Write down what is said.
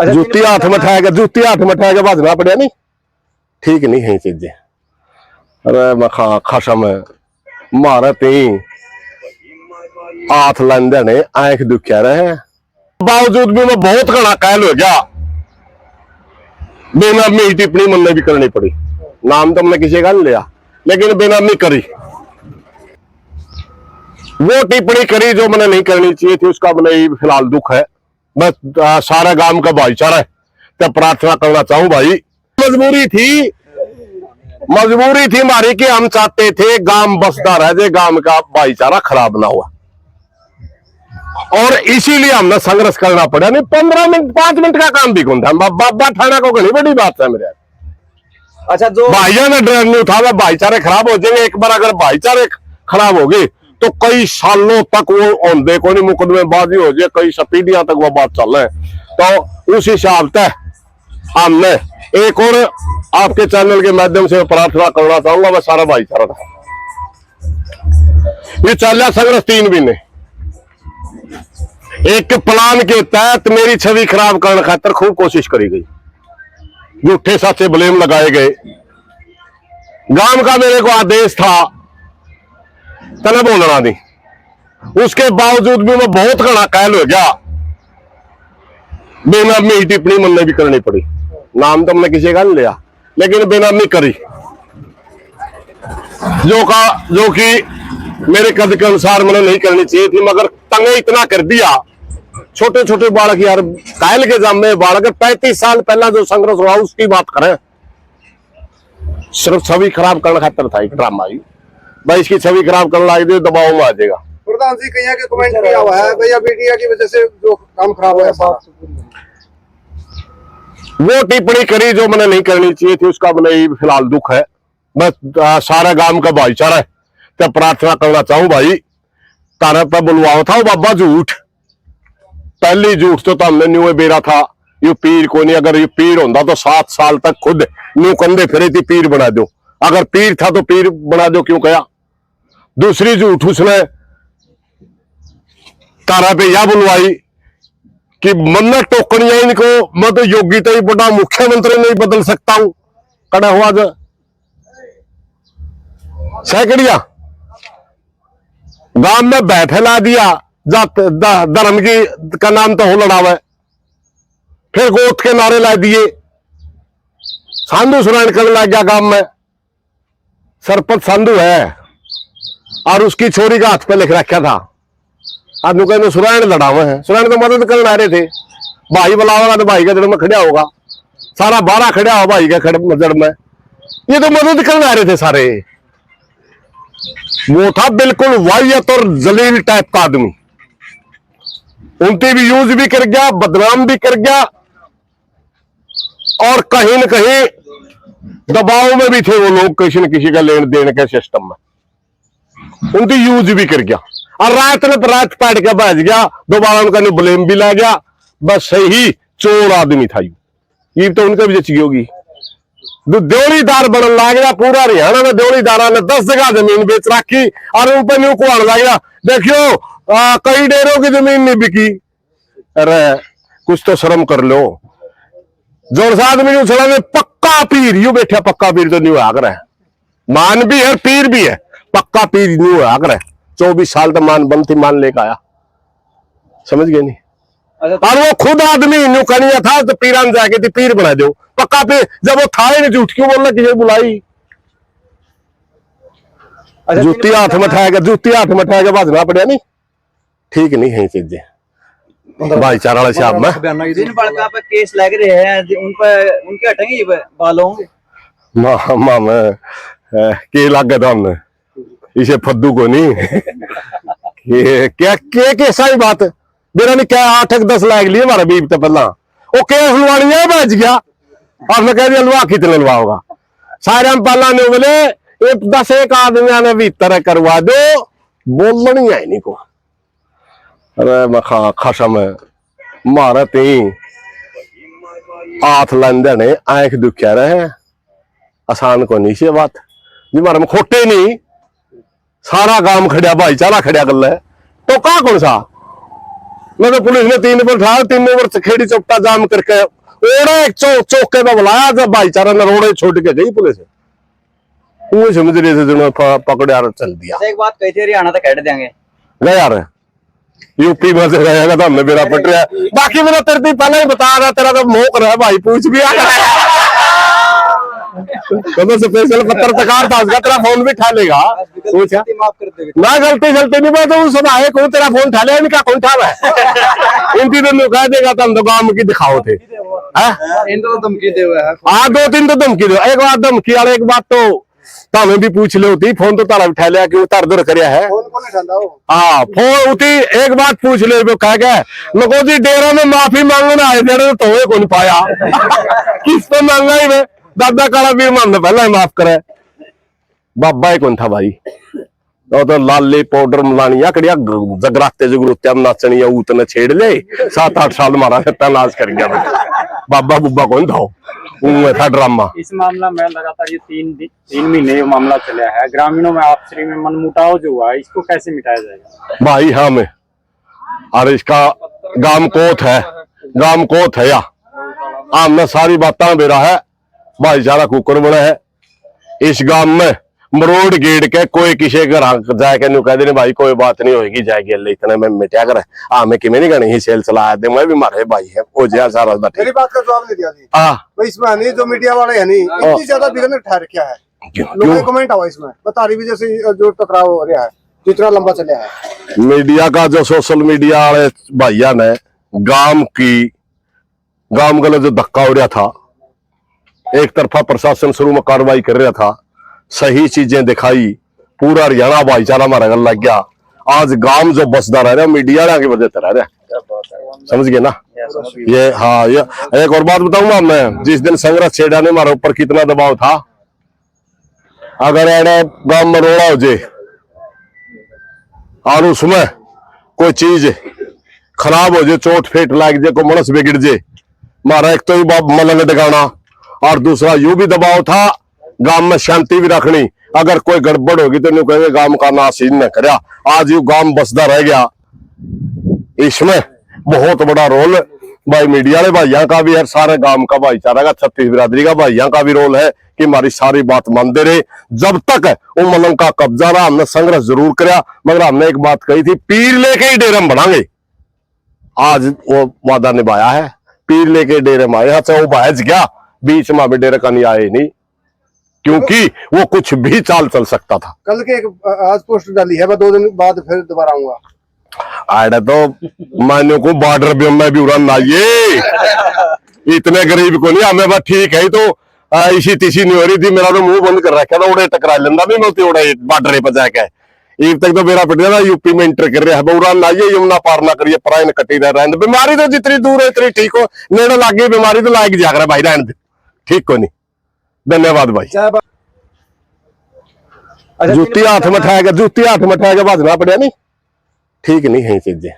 जूती हाथ में उठाएगा बाजना पड़िया नहीं, ठीक नहीं है चीजें। अरे मैं खासा में मारे ती हाथ लेंदे ने आंख दुखिया रहे, बावजूद भी मैं बहुत घना कायल हो गया, बेनामी टिप्पणी मन भी करनी पड़ी। नाम तो हमने किसी का नहीं लिया, लेकिन बेनामी करी, वो टिप्पणी करी जो मैंने नहीं करनी चाहिए थी, उसका मैंने फिलहाल दुख है। बस सारा गांव का भाईचारा है, तो प्रार्थना करना चाहूं भाई, मजबूरी थी हमारी कि हम चाहते थे गांव बसता रह जाए, गांव का भाईचारा खराब ना हुआ, और इसीलिए हमने संघर्ष करना पड़ा। नहीं 15 मिनट 5 मिनट का काम भी कौन था, बाबा थाना को घनी बड़ी बात है मेरे। अच्छा, जो भाइयों ने डर नहीं उठा, भाईचारे खराब हो जाएंगे। एक बार अगर भाईचारे खराब हो गए तो कई सालों तक वो औंधे को नहीं मुकदमेबाजी हो जाए, कई पीढ़ियां तक वो बात चल रही है। तो उस हिसाब से हमने एक और आपके चैनल के माध्यम से प्रार्थना करना चाहूंगा, वह सारा भाईचारा था। ये चल संघर्ष 3 महीने, एक प्लान के तहत मेरी छवि खराब करने खातर खूब कोशिश करी गई, झूठे साचे ब्लेम लगाए गए। गांव का मेरे को आदेश था तना बोलना नहीं, उसके बावजूद भी मैं बहुत घना कायल हो गया, बेनामी टिप्पणी मन भी करनी पड़ी। नाम तो हमने किसी का नहीं लिया, लेकिन बेनामी करी, जो कि मेरे कद के अनुसार मैंने नहीं करनी चाहिए थी, मगर तंगे इतना कर दिया। छोटे छोटे बालक यार, कायल के जामे बालक 35 साल पहला जो संघर्ष हुआ उसकी बात करें, सिर्फ छवि खराब करने खातर था एक ड्रामा। भाई इसकी छवि खराब करने लगे दबाव में आ जाएगा। प्रधान जी कहीं के कमेंट किया हुआ है भैया, मीडिया की वजह से जो काम खराब हुआ है, वो टिप्पणी करी जो मैंने नहीं करनी चाहिए थी, उसका मैंने फिलहाल दुख है। बस सारा गांव का भाईचारा है, तो प्रार्थना करना चाहूं भाई, तारा पर बुलवाओ था वो बाबा झूठ, पहली झूठ तो हमने न्यू बेरा था, ये पीर को नहीं। अगर ये पीर होता तो 7 साल तक खुद न्यू कंधे फिरे थी, पीर बना दो। अगर पीर था तो पीर बना दो क्यों कहा। दूसरी झूठ उसने तारा पे यह बुलवाई कि मन्नत टोकनिया इनको, मैं तो योग्यता ही बड़ा मुख्यमंत्री नहीं बदल सकता हूं, कड़ा हुआ जो सैकड़िया गांव में बैठे ला दिया, जात धर्म की का नाम तो हो लड़ावे, फिर गोत के नारे ला दिए, सांधु सुरायण करने लग गया गांव में। सरपंच सांधु है और उसकी छोरी का हाथ पे लिख रखा था, आदमी कहते सुरायण लड़ावे हैं, सुरायण तो मदद करने आ रहे थे। भाई बुलावेगा तो भाई के जड़ में खड़ा होगा, सारा 12 खड़ा हो भाई के जड़ में, ये तो मदद करने आ रहे थे सारे। वो था बिल्कुल वाहियत और जलील टाइप का आदमी, उनकी भी यूज भी कर गया, बदनाम भी कर गया, और कहीं न कहीं दबाव में भी थे वो लोग, किसी न किसी का लेन देन के सिस्टम में उनकी यूज भी कर गया। और रात ने रात पाट के बच गया, दोबारा उनका ब्लेम भी ला गया। बस सही चोर आदमी था ये तो उनका भी जची होगी। देवड़ीदार बनने लग गया, पूरा हरियाणा में देवड़ीदारा ने 10 जगह जमीन बेच रखी और उन पर न्यू को आने लग गया, देखियो कई डेरों की जमीन नहीं बिकी। अरे कुछ तो शर्म कर लो, जोर से आदमी उछला में पक्का पीर यू बैठा, पक्का पीर तो न्यू आग रहा है, मान भी है पीर भी है, पक्का पीर न्यू आग रहा है। 24 साल तक मान बनती मान लेकर आया, समझ गए नहीं। और वो खुद आदमी न्यू कनिया था तो पीरान जाके थी पीर बना दो, पक्का पीर। जब वो था ही नहीं, झूठ क्यों बोलना किसी बुलाई। जूती हाथ में उठाएगा बाजना पड़िया नहीं, ठीक नहीं है चीजें। भाईचारा वाले साहब में जिन बड़का पे केस लग रहे हैं उन पर उनके हटेंगे बाल होंगे में के लग गया हमने इसे फद्दू को नहीं क्या कैसा ही बात मेरा ने क्या 8-10 लाख लिए हमारा बीप तो पहला वो केस लुवानी बच गया, आपने कह दिया लुआ कितने लुआ होगा। सारे हम पहला ने बोले 10 आदमी ने भीतर करवा दो, बोलनी है नहीं को। अरे मैं खासा में मारा ती हाथ लेंदे ने आंख दुखिया रहे, आसान को नहीं से बात जी, मारे में खोटे नहीं, सारा गांव खड़िया भाईचारा खड़िया कर ले तो का कौन सा मैं तो पुलिस ने 3 पर उठा 3 ओवर खेड़ी चौपटा जाम करके ओड़ा एक चौके पे बुलाया जब भाईचारा ने रोड़े छोड़ के गई पुलिस वो समझ रहे थे जो पकड़े यार चल दिया। एक बात कही थी हरियाणा तक कैट देंगे गया यार यूपी में से रहेगा तो हमने मेरा पट रहा बाकी मेरा तेरे से पहले ही बता रहा तेरा तो मोह रहा है भाई पूछ भी तो स्पेशल पत्रकार था उसका तेरा फोन भी उठा लेगा पूछा माफ कर दे ना गलती गलती नहीं बात उस समय कौन तेरा फोन उठा ले इनका कौन उठा है इनकी तो कह देगा तो हम तो गांव की दिखाओ थे इन तो धमकी दे हुए है हाँ 2-3 तो धमकी दो एक बात धमकी वाले एक बात तो हमें भी पूछ ली होती फोन तो तारा उठा लिया क्यों तार दूर करया है फोन कौन उठाता हो हाँ फोन उठी एक बात पूछ ले वो कह गया मको जी डेरा में माफी मांगना आए डेरे तो हुए कौन पाया किस पे मांगा ही मैं दादा काला वीर मान पहला ही माफ करे बाबा ही कौन था भाई तो लाले पाउडर मिलानी कड़िया जगराते जगरूते नाचनी ऊतने छेड़ ले 7-8 साल मारा सत्ता नाच कर गया बाबा बुब्बा कौन था वो था ड्रामा। इस मामला में लगातार ये 3 महीने ये मामला चला है, ग्रामीणों में आपसी में मनमुटाव जो हुआ है इसको कैसे मिटाया जाएगा भाई हाँ मैं और इसका गाम कोत है या हमने सारी बातें बेरा है भाईचारा कुकर बना है इस गांव में मरोड़ गेड़ के कोई किसी घर जाके नु कह दे भाई कोई बात नहीं होगी जाएगी अल्लाह इतने में मिटा कर मैं कि नहीं गणी ही सेल चलाया दे मैं भी मारे भाई है वो जा सारा मेरी बात का जवाब नहीं दिया जी भाई इसमें नहीं जो मीडिया वाले है नहीं इतनी ज्यादा विघ्न ठहर क्या है लोगों ने कमेंट आवा इसमें बता रही वजह से जो टकराव हो रहा है जितना लंबा चला है मीडिया का जो सोशल मीडिया वाले भैया ने गांव का जो धक्का हो रहा था एक तरफा प्रशासन शुरू में कार्रवाई कर रहा था सही चीजें दिखाई पूरा हरियाणा भाईचारा हमारा गल लग गया आज गांव जो बसदा रह रहा मीडिया की वजह से रह रहा समझ गए ना ये हाँ ये एक और बात बताऊंगा मैं जिस दिन संघर्ष छेड़ा ने हमारे ऊपर कितना दबाव था अगर एडे गांव में रोड़ा हो जाए और उसमें कोई चीज खराब हो जाए चोट फेट लाग जाए को मनस बिगड़ जाए हमारा एक तो मलंग डगाना और दूसरा यू भी दबाव था गांव में शांति भी रखनी अगर कोई गड़बड़ होगी तो नहीं कहेंगे गांव का नाश न करया आज यू गांव बसदा रह गया इसमें बहुत बड़ा रोल भाई मीडिया वाले भाइयों का भी है सारे गांव का भाईचारा का 36 बिरादरी का भाइयों का भी रोल है कि हमारी सारी बात मानते रहे जब तक वो मलंग का कब्जा रहा हमने संघर्ष जरूर कराया मगर हमने एक बात कही थी पीर लेके ही डेरे में बढ़ांगे आज वो वादा निभाया है पीर लेके डेरे में आए वो बहज गया बीच में भी डेरे का नहीं आए नहीं क्योंकि वो कुछ भी चाल चल सकता था कल के एक आज पोस्ट डाली है मैं 2 दिन बाद फिर दोबारा आऊंगा आड़ा तो मानो को बॉर्डर भी मैं भी उड़ान आइए इतने गरीब को नहीं हमें बस ठीक है तो इसी तीसी नहीं हो रही थी मेरा तो मुंह बंद कर रखा था उड़े टकरा लेंदा भी मैं उड़े बॉर्डर पर जाके एक तक तो मेरा पिटिया यूपी में इंटर कर रहा है उड़ान आइए यमुना पार ना करिए पराइन कटी रह बीमारी तो जितनी दूर है इतनी ठीक हो नेड़े लाग गई बीमारी तो लाग जाकर भाई रहने दे ठीक को नहीं धन्यवाद भाई जूती हाथ में ठाएगा बाजना पड़िया नहीं ठीक नहीं है चीजें।